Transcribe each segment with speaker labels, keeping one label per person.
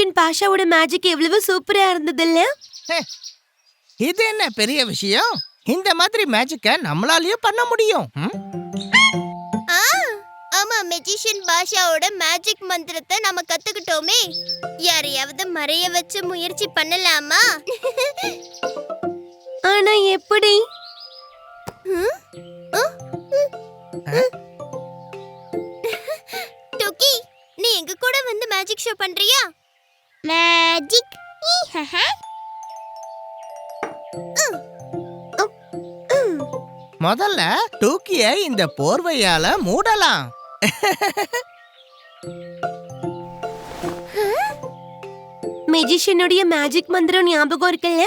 Speaker 1: Magician பாஷாவோட magic எவ்வளவு சூப்பரா இருந்தது இல்ல?
Speaker 2: இது என்ன பெரிய விஷயம்? இந்த மாதிரி மேஜிக்க நம்மளாலயும் பண்ண முடியும்.
Speaker 3: ஆமா, மெஜிஷியன் பாஷாவோட மேஜிக் மந்திரத்தை நாம கத்துக்கிட்டோமே. யாரையாவது மறைய வச்சு முயற்சி பண்ணலாமா?
Speaker 1: ஆனா எப்படி?
Speaker 3: டோக்கி, நீ எங்க கூட வந்து மேஜிக் ஷோ பண்றியா? மேஜிக்.
Speaker 2: முதல்ல டூக்கிய இந்த போர்வையால மூடலாம்.
Speaker 1: மெஜிஷியனுடைய மேஜிக் மந்திரம் ஞாபகம் இருக்குல்ல?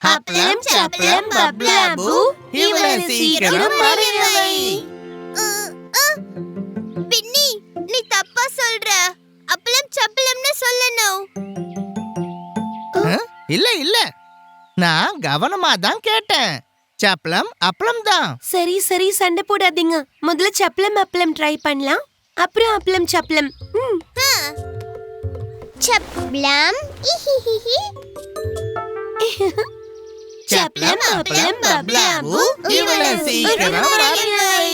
Speaker 2: அப்பளம் சப்பளம் பப்ளாபு இவளை சீக்கிரம் மறைய வை.
Speaker 3: பின்னி, நீ தப்பா சொல்ற. அப்பளம் சப்பளம்னு சொல்லணும்.
Speaker 2: இல்ல இல்ல, நான் கவனமா தான் கேட்டேன். சப்பளம் அப்பளம் தான்.
Speaker 1: சரி சரி, சண்டை போடாதீங்க. முதல்ல சப்பளம் அப்பளம் ட்ரை பண்ணலாம், அப்புறம் அப்பளம் சப்பளம்.
Speaker 3: சப்பளம்
Speaker 2: சப்பளம் அப்பளம் பப்ளாபு இவளை சீக்கிரம் மறைய வை.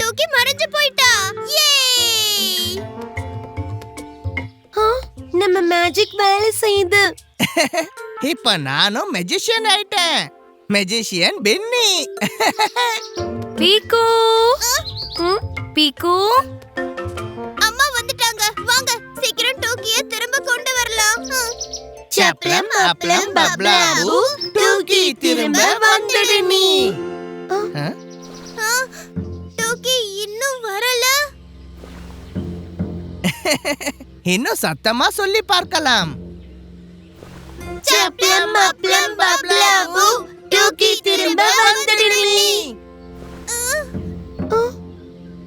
Speaker 3: டோக்கி மறைஞ்சு போயிட்டா.
Speaker 1: நம்ம மேஜிக் வேலை செய்யுது.
Speaker 2: இப்ப நானும் மெஜிஷியன் ஆயிட்டேன். Magician Penney.
Speaker 1: பீக்கு பீக்கு,
Speaker 3: அம்மா வந்துட்டாங்க. வாங்க, சீக்கிரம் டோக்கியை திரும்ப கொண்டு வரலாம்.
Speaker 2: சப்பளம் அப்பளம் பப்ளாபு டூக்கி திரும்ப வந்துடு நீ.
Speaker 3: டோக்கி இன்னும் வரல.
Speaker 2: இன்னும் சத்தமா சொல்லி பார்க்கலாம்.
Speaker 3: சப்பளம் அப்பளம் பப்ளாபு
Speaker 1: டூக்கி திரும்ப வந்துடு நீ.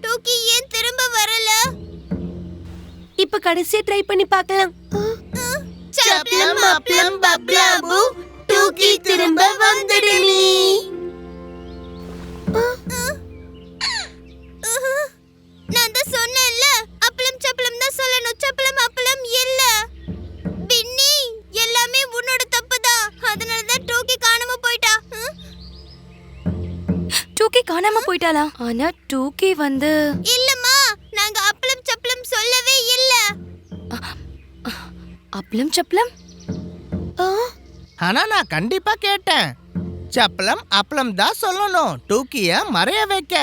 Speaker 3: டோக்கி ஏன் திரும்ப வரல?
Speaker 1: இப்ப கடைசியா ட்ரை பண்ணி பார்க்கலாம்.
Speaker 3: சப்பளம்
Speaker 1: அப்பளம் பப்ளாபு டூக்கி திரும்ப வந்துடு நீ.
Speaker 3: நான் தான் சொன்னேன்ல, அப்பளம் சப்பளம் தான் சொல்லணும். சப்பளம் அப்பளம் இல்ல. பின்னி, எல்லாமே உன்னோட தப்புதான். அதனால தான் டோக்கி காணாம போயிட்டா.
Speaker 1: டூக்கி காணாம போயிட்டாளா? ஆனா டூக்கி வந்து
Speaker 3: இல்லம்மா, நாங்க அப்பளம் சப்பளம் சொல்லவே இல்ல.
Speaker 1: அப்பளம் சப்பளம்.
Speaker 2: ஆனா நான் கண்டிப்பா கேட்டேன். சப்பளம் அப்பளம் தான் சொல்லணும், டூக்கிய மறைய வைக்க.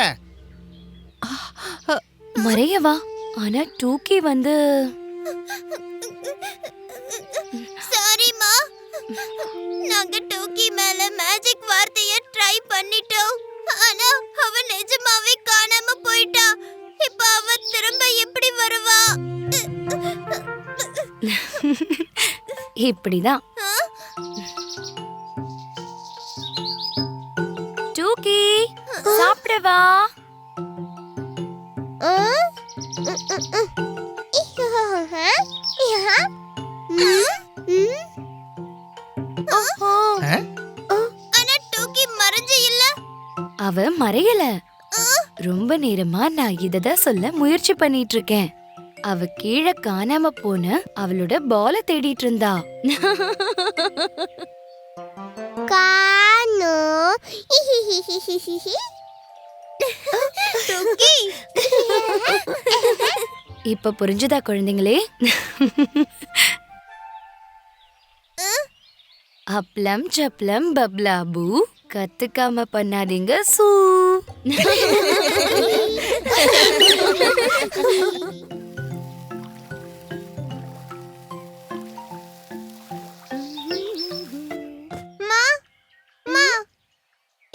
Speaker 1: மறையவா? ஆனா டூக்கி வந்து
Speaker 3: சாரிமா, நாங்க டோக்கி மேல மேஜிக் வார்த்தைய ட்ரை பண்ணிட்டோம். ஆனா அவ நிஜமாவே காணாம போயிட்டா. இப்ப அவ திரும்ப எப்படி வருவா?
Speaker 1: இப்படிதான். டூக்கி சாப்பிடவா?
Speaker 3: ஆனா டோக்கி மறைஞ்சு இல்ல.
Speaker 1: அவ மறையல. ரொம்ப நேரமா நான் இததான் சொல்ல முயற்சி பண்ணிட்டு இருக்கேன். அவ கீழே காணாம போன அவளோட பால தேடிட்டு இருந்தா.
Speaker 3: காணோ. டோக்கி,
Speaker 1: இப்ப புரிஞ்சுதா குழந்தைங்களே? அப்பளம் சப்பளம் பப்ளாபு கத்துக்காம பண்ணாதீங்க சூ.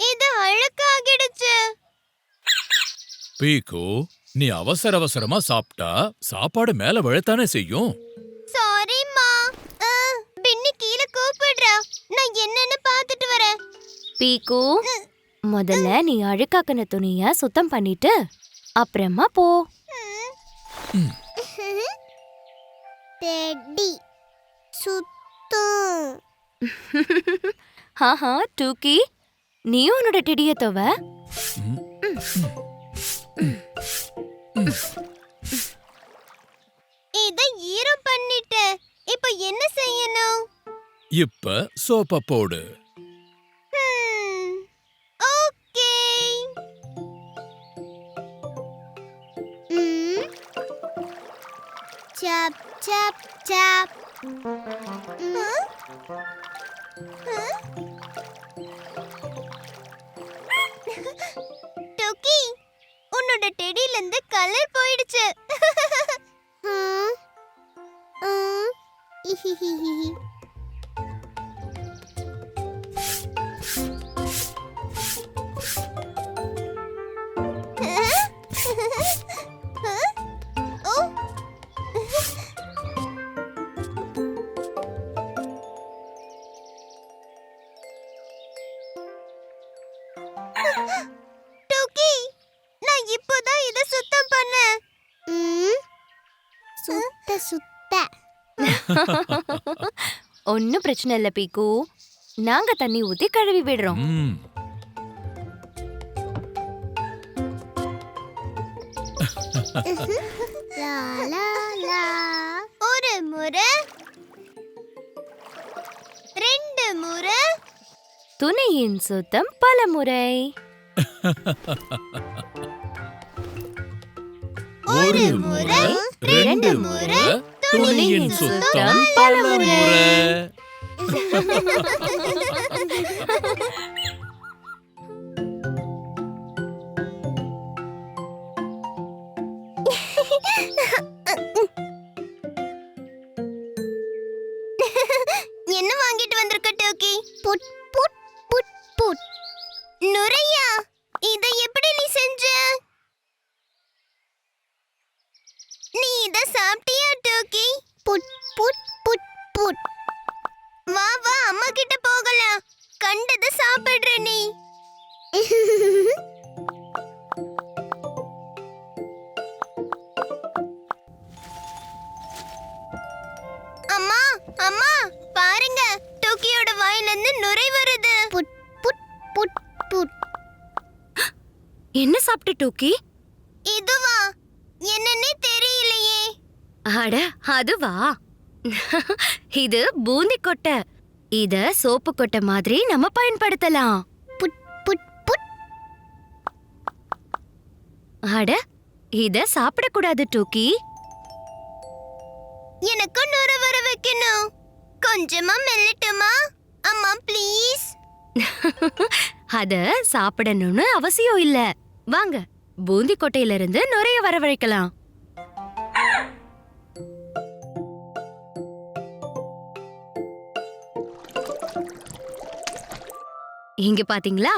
Speaker 3: இது அழுக்காகிடுச்சு.
Speaker 4: பீக்கு, நீ அவசர அவசரமா சாப்பிட்டா சாப்பாடு மேல விழத்தானே செய்யும்.
Speaker 3: சாரிம்மா. பின்னி கீழே கூப்பிடுறா. நான் என்னன்னு பார்த்துட்டு வரேன்.
Speaker 1: பீக்கு, முதல்ல நீ அழுக்காக்கின துணிய சுத்தம் பண்ணிட்டு அப்புறமா போ.
Speaker 3: டெடி சுத்தம்.
Speaker 1: ஹாஹா டூக்கி, நீயும் உன்னோட டெடிய தவ.
Speaker 3: இத ஈரம் பண்ணிட்டேன். இப்போ என்ன செய்யணும்?
Speaker 4: இப்ப சோப்ப போடு.
Speaker 3: ஓகே. சாப் சாப் சாப். டோக்கி, உன்னோட டெடில இருந்து கலர் போயிடுச்சு. டோக்கி, நான் இப்போதான் இத சுத்தம் பண்ணேன். சுத்த சுத்த.
Speaker 1: ஒன்னும் பிரச்சனை இல்ல பீக்கு, நாங்க தண்ணி ஊத்தி கழுவி விடுறோம்.
Speaker 4: ம்.
Speaker 3: லா லா லா. ஒரு முறை, ரெண்டு முறை.
Speaker 1: துணியின் சுத்தம் பல முறை.
Speaker 4: ஒரு முறை, ரெண்டு முறை, துணியின் சுத்தம் பல முறை.
Speaker 3: என்ன வாங்கிட்டு வந்திருக்க doggy? Food put put food. நுரையா? இத எப்படி நீ செஞ்ச? நீ இத சாப்பிட்டியா doggy? Food put put food. வா வா, அம்மா கிட்ட போகலாம். கண்டத சாப்பிடுற நீ. அம்மா அம்மா, பாருங்க, டோக்கியோட வாயில இருந்து நுரை வருது. புட் புட் புட் புட்.
Speaker 1: என்ன சாப்பிட்ட டோக்கி?
Speaker 3: இதுவா? என்னன்னே தெரியலையே.
Speaker 1: அட அதுவா? இது பூந்தி கொட்டை. இத சோப்பு கொட்டை மாதிரி நம்ம பயன்படுத்தலாம்.
Speaker 3: புட் புட் புட்.
Speaker 1: அட இத சாப்பிடக்கூடாது டோக்கி.
Speaker 3: எனக்கு நுரை வர வைக்கணும். கொஞ்சமா மெல்லட்டுமா அம்மா, ப்ளீஸ்?
Speaker 1: அத சாப்பிடணும்னு அவசியம் இல்ல. வாங்க, பூந்தி கொட்டையில இருந்து நுரைய வரவழைக்கலாம். இங்க பாத்தீங்களா?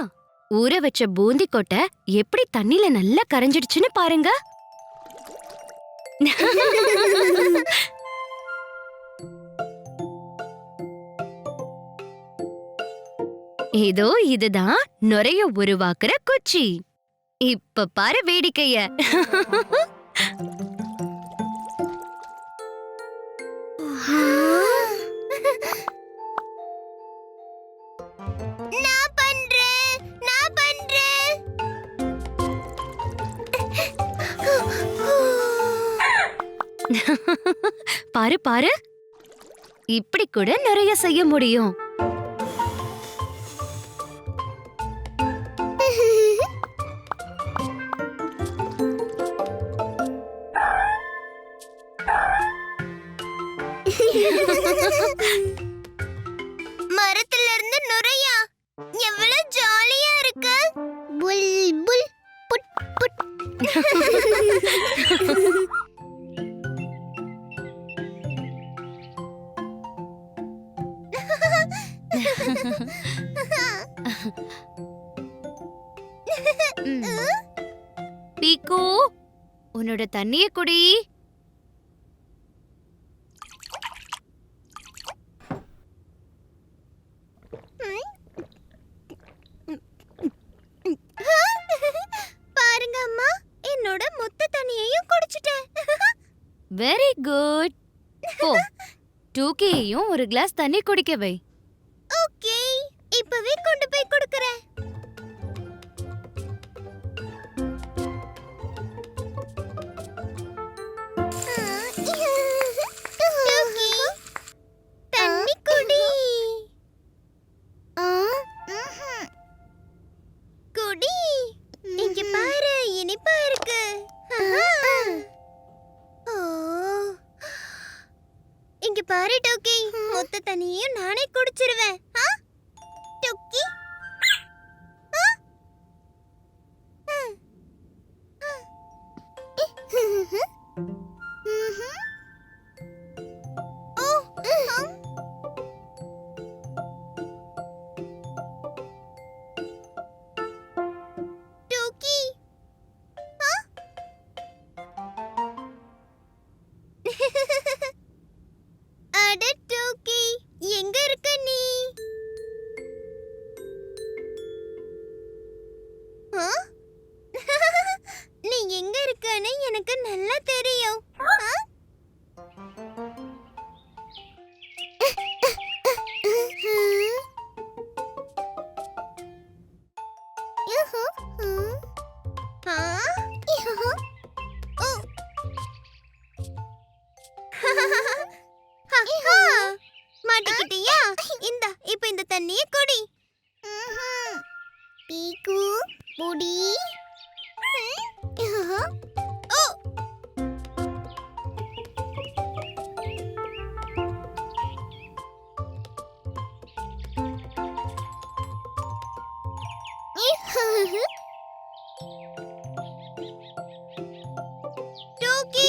Speaker 1: ஊற வச்ச பூந்தி கொட்டை எப்படி தண்ணில நல்லா கரைஞ்சிடுச்சுன்னு பாருங்க. இதோ இதுதான் நுரைய உருவாக்குற குச்சி. இப்ப பாரு வேடிக்கைய.
Speaker 3: நான் பண்றேன், நான் பண்றேன்.
Speaker 1: பாரு பாரு, இப்படி கூட நிறைய செய்ய முடியும்.
Speaker 3: மரத்துல இருந்து நுரையா? எவ்வளவு ஜாலியா இருக்கு. புல் புல் புட் புட்.
Speaker 1: பீக்கு, உன்னோட தண்ணிய குடி.
Speaker 3: பாருங்க அம்மா, என்னோட மொத்த தண்ணியையும் குடிச்சிட்டேன்.
Speaker 1: Very good. ஓ, டூக்கியையும் ஒரு கிளாஸ் தண்ணி குடிக்க வை.
Speaker 3: ஓகே, இப்பவே கொண்டு போய் கொடுக்கறேன். பாரு டோக்கி, மொத்த தண்ணியையும் நானே குடிச்சிருவேன். டோக்கி டோக்கி அட டோக்கி, எங்க இருக்க நீ? நீ எங்க இருக்கன்னு எனக்கு நல்லா தெரியும். மாட்டிக்கிட்டியா? இந்தா, இப்ப இந்த தண்ணிய குடி. பீக்கு புடி. டோக்கி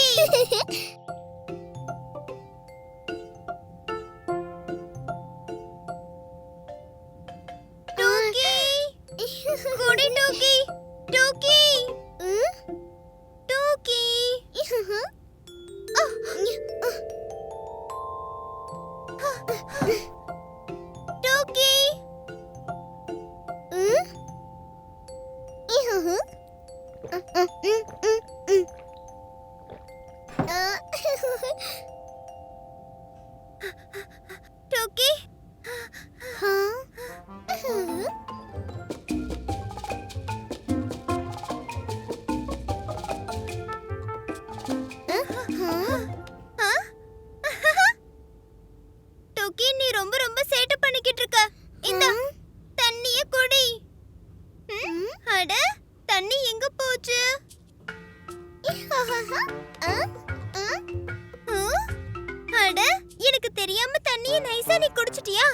Speaker 3: டோக்கி குடி டோக்கி. டோக்கி டோக்கி டோக்கி டோக்கி டோக்கி, நீ ரொம்ப ரொம்ப சேட்டை பண்ணிக்கிட்டு இருக்க. இந்த தண்ணிய குடி. அட, தண்ணி எங்க போச்சு? அட, எனக்கு தெரியாம தண்ணிய நைஸா நீ குடிச்சிட்டியா?